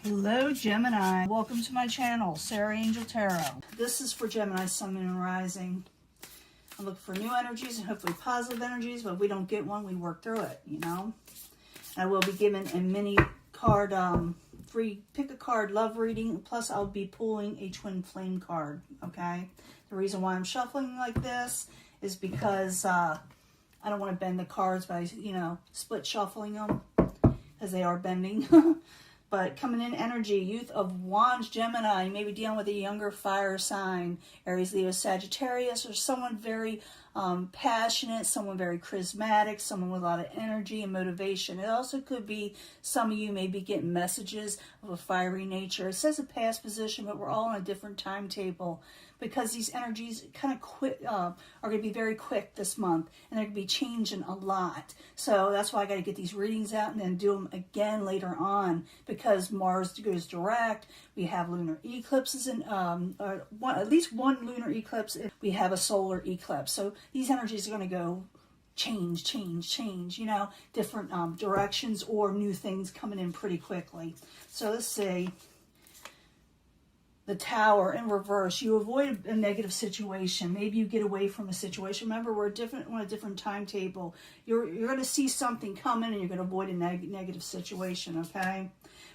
Hello Gemini, welcome to my channel, Sarah Angel Tarot. This is for Gemini, Sun, Moon, and Rising. I'm looking for new energies and hopefully positive energies, but if we don't get one, we work through it, you know. I will be giving a mini card, free pick a card love reading, plus I'll be pulling a twin flame card, okay. The reason why I'm shuffling like this is because I don't want to bend the cards by, you know, split shuffling them, as they are bending. But coming in energy, Youth of Wands, Gemini, you may be dealing with a younger fire sign, Aries, Leo, Sagittarius, or someone very passionate, someone very charismatic, someone with a lot of energy and motivation. It also could be some of you may be getting messages of a fiery nature. It says a past position, but we're all on a different timetable because these energies kind of are going to be very quick this month, and they're going to be changing a lot. So that's why I got to get these readings out and then do them again later on, because Mars goes direct. We have lunar eclipses and at least one lunar eclipse. We have a solar eclipse. So these energies are going to go change, you know, different directions or new things coming in pretty quickly. So let's see. The Tower in reverse. You avoid a negative situation. Maybe you get away from a situation. Remember, we're on a different timetable. You're going to see something coming and you're going to avoid a negative situation, okay?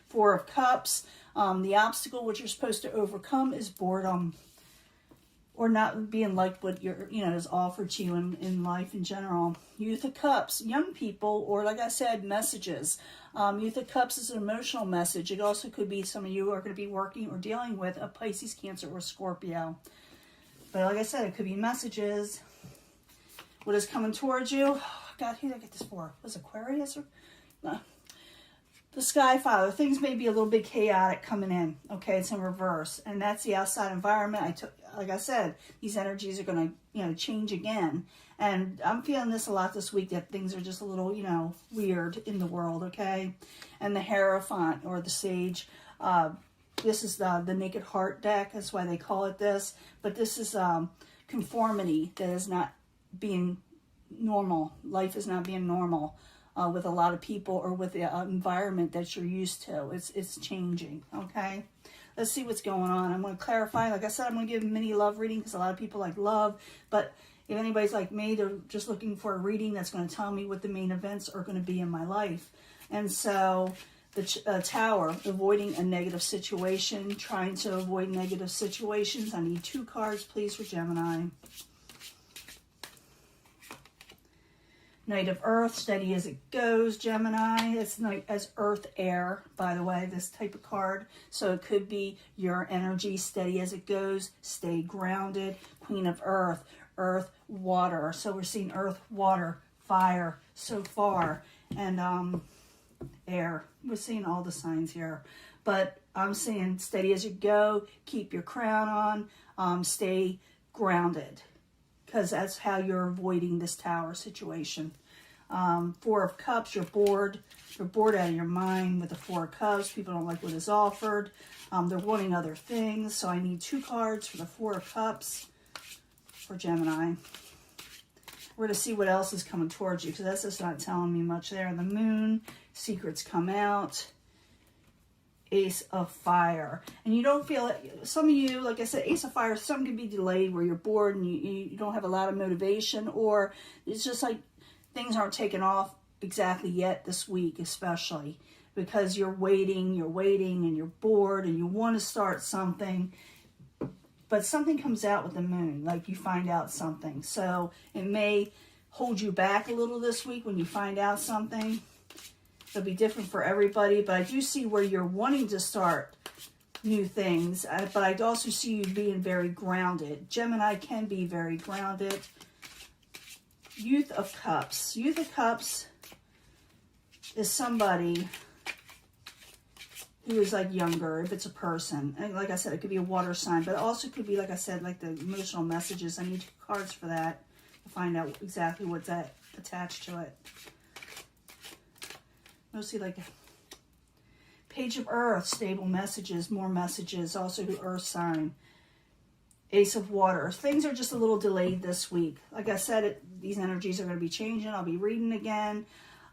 Four of Cups. The obstacle which you're supposed to overcome is boredom, or not being like what is offered to you in life in general. Youth of Cups, young people, or like I said, messages. Youth of Cups is an emotional message. It also could be some of you are going to be working or dealing with a Pisces, Cancer, or Scorpio. But like I said, it could be messages. What is coming towards you? Oh, God, who did I get this for? Was it Aquarius? Or no. The Sky Father. Things may be a little bit chaotic coming in. Okay, it's in reverse. And that's the outside environment. Like I said, these energies are going to, change again. And I'm feeling this a lot this week, that things are just a little, weird in the world, okay? And the Hierophant, or the Sage. This is the Naked Heart deck. That's why they call it this. But this is conformity that is not being normal. Life is not being normal. With a lot of people or with the environment that you're used to. It's changing, okay? Let's see what's going on. I'm going to clarify. Like I said, I'm going to give a mini love reading because a lot of people like love. But if anybody's like me, they're just looking for a reading that's going to tell me what the main events are going to be in my life. And so the Tower, avoiding a negative situation, trying to avoid negative situations. I need 2 cards, please, for Gemini. Knight of Earth, steady as it goes, Gemini. It's Knight as Earth Air, by the way, this type of card. So it could be your energy, steady as it goes, stay grounded. Queen of Earth, Earth, Water. So we're seeing Earth, Water, Fire so far. And Air. We're seeing all the signs here. But I'm saying steady as you go, keep your crown on, stay grounded, because that's how you're avoiding this Tower situation. 4 of Cups, you're bored out of your mind with the 4 of Cups. People don't like what is offered. They're wanting other things. So I need 2 cards for the 4 of Cups for Gemini. We're going to see what else is coming towards you, because that's just not telling me much there. The Moon, secrets come out. Ace of Fire. And you don't feel it. Some of you, like I said, Ace of Fire, something could be delayed where you're bored and you don't have a lot of motivation, or it's just like things aren't taking off exactly yet this week, especially because you're waiting and you're bored and you want to start something, but something comes out with the Moon, like you find out something. So it may hold you back a little this week when you find out something. It'll be different for everybody, but I do see where you're wanting to start new things, but I also see you being very grounded. Gemini can be very grounded. Youth of Cups. Youth of Cups is somebody who is like younger, if it's a person. And like I said, it could be a water sign, but it also could be, like I said, like the emotional messages. I need 2 cards for that to find out exactly what's attached to it. Mostly like Page of Earth, stable messages, more messages, also the Earth sign. Ace of Water. Things are just a little delayed this week. Like I said, these energies are going to be changing. I'll be reading again.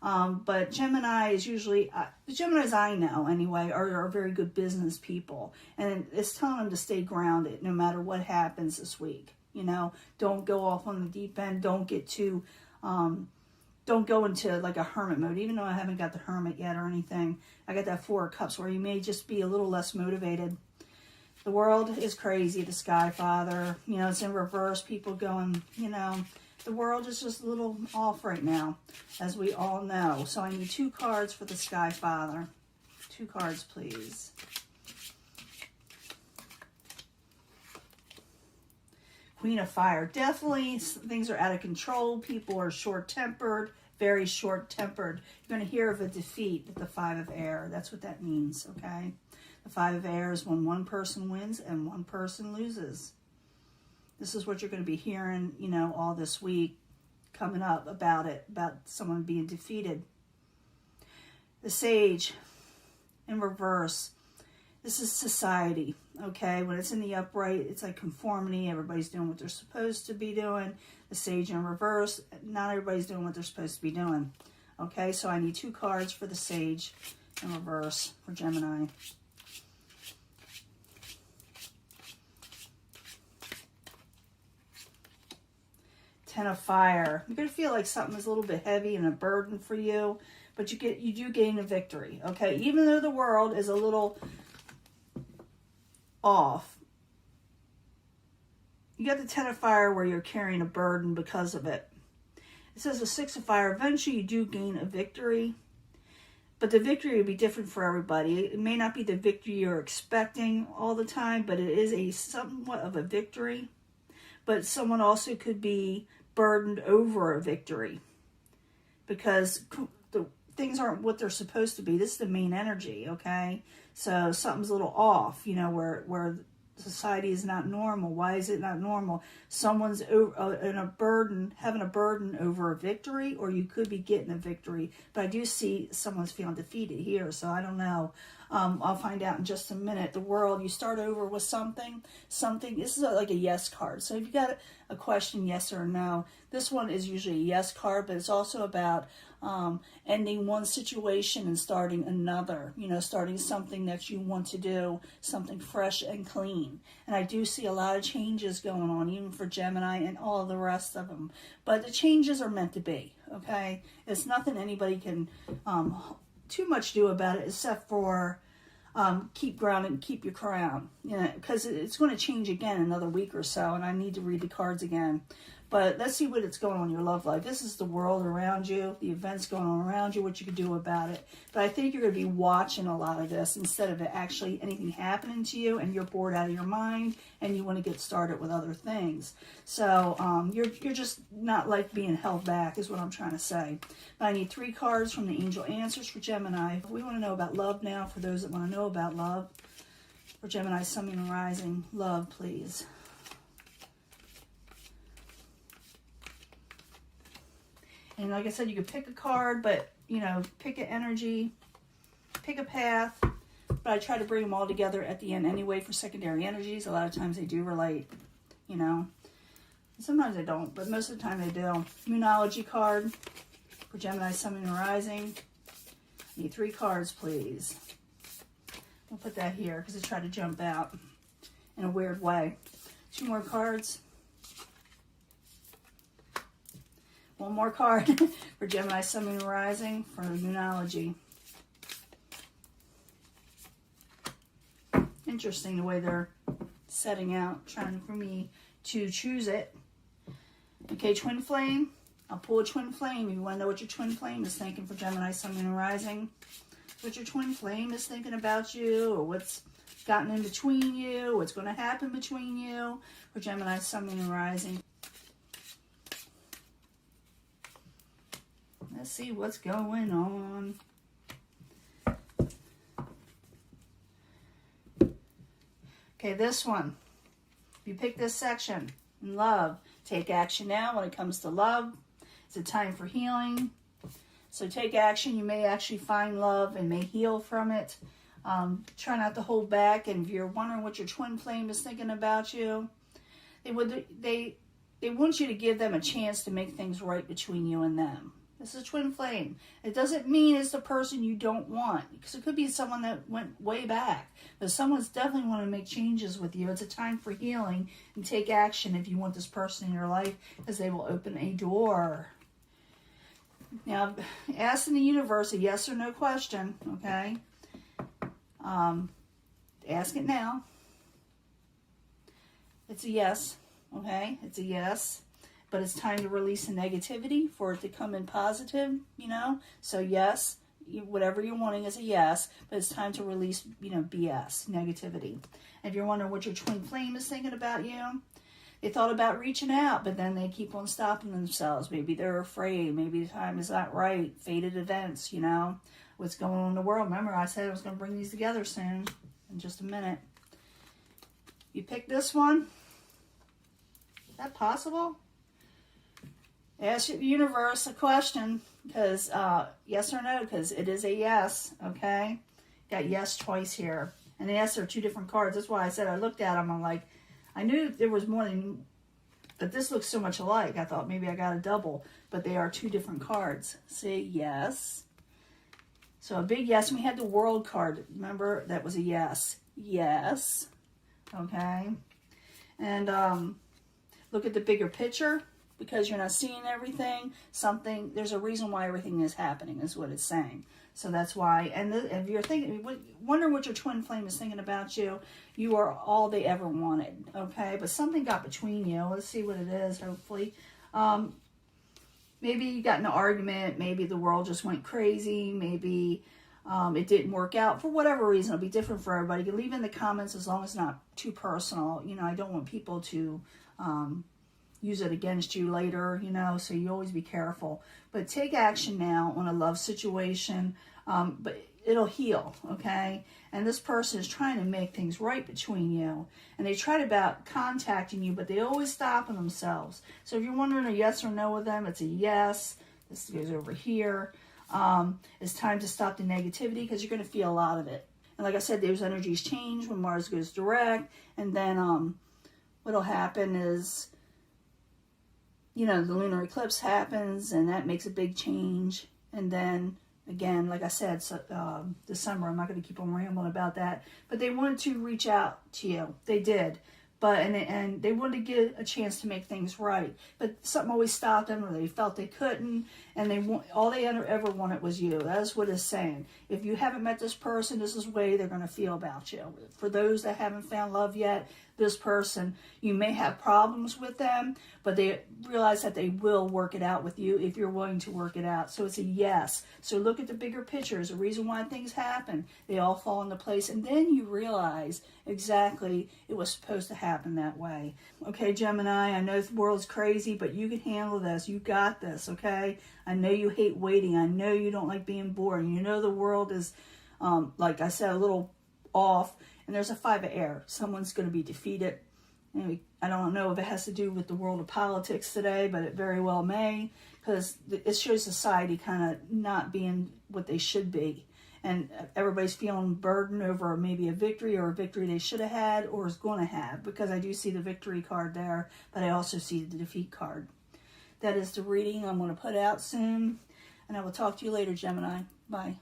But Gemini is usually, the Geminis I know anyway, are very good business people. And it's telling them to stay grounded no matter what happens this week. You know, don't go off on the deep end. Don't get too, don't go into like a hermit mode, even though I haven't got the hermit yet or anything. I got that Four of Cups where you may just be a little less motivated. The world is crazy, the Sky Father. You know, it's in reverse. People going, you know, the world is just a little off right now, as we all know. So I need 2 cards for the Sky Father. 2 cards, please. Queen of Fire. Definitely things are out of control. People are short-tempered, very short-tempered. You're going to hear of a defeat with the 5 of Air. That's what that means, okay? The 5 of Air is when one person wins and one person loses. This is what you're going to be hearing, you know, all this week coming up about it, about someone being defeated. The Sage in reverse. This is society, okay? When it's in the upright, it's like conformity. Everybody's doing what they're supposed to be doing. The Sage in reverse, not everybody's doing what they're supposed to be doing, okay? So I need 2 cards for the Sage in reverse for Gemini. Ten of Fire. You're going to feel like something is a little bit heavy and a burden for you, but you do gain a victory, okay? Even though the world is a little off, you got the Ten of Fire where you're carrying a burden because of it. It says the 6 of Fire. Eventually you do gain a victory, but the victory will be different for everybody. It may not be the victory you're expecting all the time, but it is a somewhat of a victory. But someone also could be burdened over a victory because the things aren't what they're supposed to be. This is the main energy, okay? So something's a little off, you know, where society is not normal. Why is it not normal? Someone's in a burden, having a burden over a victory, or you could be getting a victory. But I do see someone's feeling defeated here, so I don't know. I'll find out in just a minute. The world, you start over with something. This is like a yes card. So if you got a question, yes or no, this one is usually a yes card, but it's also about ending one situation and starting another, you know, starting something that you want to do, something fresh and clean. And I do see a lot of changes going on, even for Gemini and all the rest of them. But the changes are meant to be, okay? It's nothing anybody can too much do about it except for keep grounded and keep your crown, you know, because it's going to change again in another week or so, and I need to read the cards again. But let's see what's going on in your love life. This is the world around you, the events going on around you, what you can do about it. But I think you're going to be watching a lot of this instead of it actually anything happening to you, and you're bored out of your mind and you want to get started with other things. So you're just not like being held back is what I'm trying to say. But I need 3 cards from the Angel Answers for Gemini. We want to know about love now for those that want to know about love. For Gemini, Sun, Moon, and Rising. Love, please. And like I said, you could pick a card, but, you know, pick an energy, pick a path. But I try to bring them all together at the end anyway for secondary energies. A lot of times they do relate, you know. Sometimes they don't, but most of the time they do. Moonology card for Gemini, Sun, Moon, and Rising. I need 3 cards, please. We'll put that here because I try to jump out in a weird way. 2 more cards. 1 more card for Gemini, Sun, Moon, and Rising for Moonology. Interesting the way they're setting out, trying for me to choose it. Okay, Twin Flame. I'll pull a Twin Flame. If you want to know what your Twin Flame is thinking for Gemini, Sun, Moon, and Rising. What your Twin Flame is thinking about you, or what's gotten in between you, what's going to happen between you for Gemini, Sun, Moon, and Rising. Let's see what's going on. Okay, this one. You pick this section in love. Take action now when it comes to love. It's a time for healing. So take action. You may actually find love and may heal from it. Try not to hold back. And if you're wondering what your twin flame is thinking about you, they want you to give them a chance to make things right between you and them. This is a twin flame. It doesn't mean it's the person you don't want, because it could be someone that went way back. But someone's definitely want to make changes with you. It's a time for healing and take action if you want this person in your life, because they will open a door. Now, ask in the universe a yes or no question, okay? Ask it now. It's a yes, okay? It's a yes. But it's time to release the negativity for it to come in positive, you know? So yes, whatever you're wanting is a yes, but it's time to release, you know, BS, negativity. And if you're wondering what your twin flame is thinking about you, they thought about reaching out, but then they keep on stopping themselves. Maybe they're afraid. Maybe the time is not right. Fated events, you know? What's going on in the world. Remember, I said I was going to bring these together soon, in just a minute. You picked this one? Is that possible? Ask your universe a question, because yes or no, because it is a yes, okay? Got yes twice here. And the yes are two different cards. That's why I said I looked at them. I'm like, I knew there was more than, but this looks so much alike. I thought maybe I got a double, but they are two different cards. Say yes. So a big yes. And we had the World card. Remember, that was a yes. Yes. Okay. And look at the bigger picture. Because you're not seeing everything, there's a reason why everything is happening, is what it's saying. So that's why, and if you're thinking, wondering what your twin flame is thinking about you, you are all they ever wanted, okay? But something got between you. Let's see what it is, hopefully. Maybe you got in an argument, maybe the world just went crazy, maybe it didn't work out for whatever reason. It'll be different for everybody. You can leave in the comments as long as it's not too personal. You know, I don't want people to use it against you later, you know, so you always be careful. But take action now on a love situation, but it'll heal, okay? And this person is trying to make things right between you. And they tried about contacting you, but they always stop on themselves. So if you're wondering a yes or no with them, it's a yes. This goes over here. It's time to stop the negativity, because you're going to feel a lot of it. And like I said, those energies change when Mars goes direct. And then what'll happen is, you know, the lunar eclipse happens, and that makes a big change. And then, again, like I said, December, I'm not going to keep on rambling about that. But they wanted to reach out to you. They did. But and they wanted to get a chance to make things right. But something always stopped them, or they felt they couldn't. And all they ever wanted was you. That's what it's saying. If you haven't met this person, this is the way they're going to feel about you. For those that haven't found love yet, this person, you may have problems with them, but they realize that they will work it out with you if you're willing to work it out. So it's a yes. So look at the bigger picture. There's a reason why things happen. They all fall into place, and then you realize exactly it was supposed to happen that way. Okay, Gemini, I know the world's crazy, but you can handle this. You got this, okay? I know you hate waiting. I know you don't like being bored. You know the world is, like I said, a little off. And there's a 5 of air. Someone's going to be defeated. And I don't know if it has to do with the world of politics today, but it very well may, because it shows society kind of not being what they should be. And everybody's feeling burdened over maybe a victory, or a victory they should have had or is going to have, because I do see the victory card there, but I also see the defeat card. That is the reading I'm going to put out soon. And I will talk to you later, Gemini. Bye.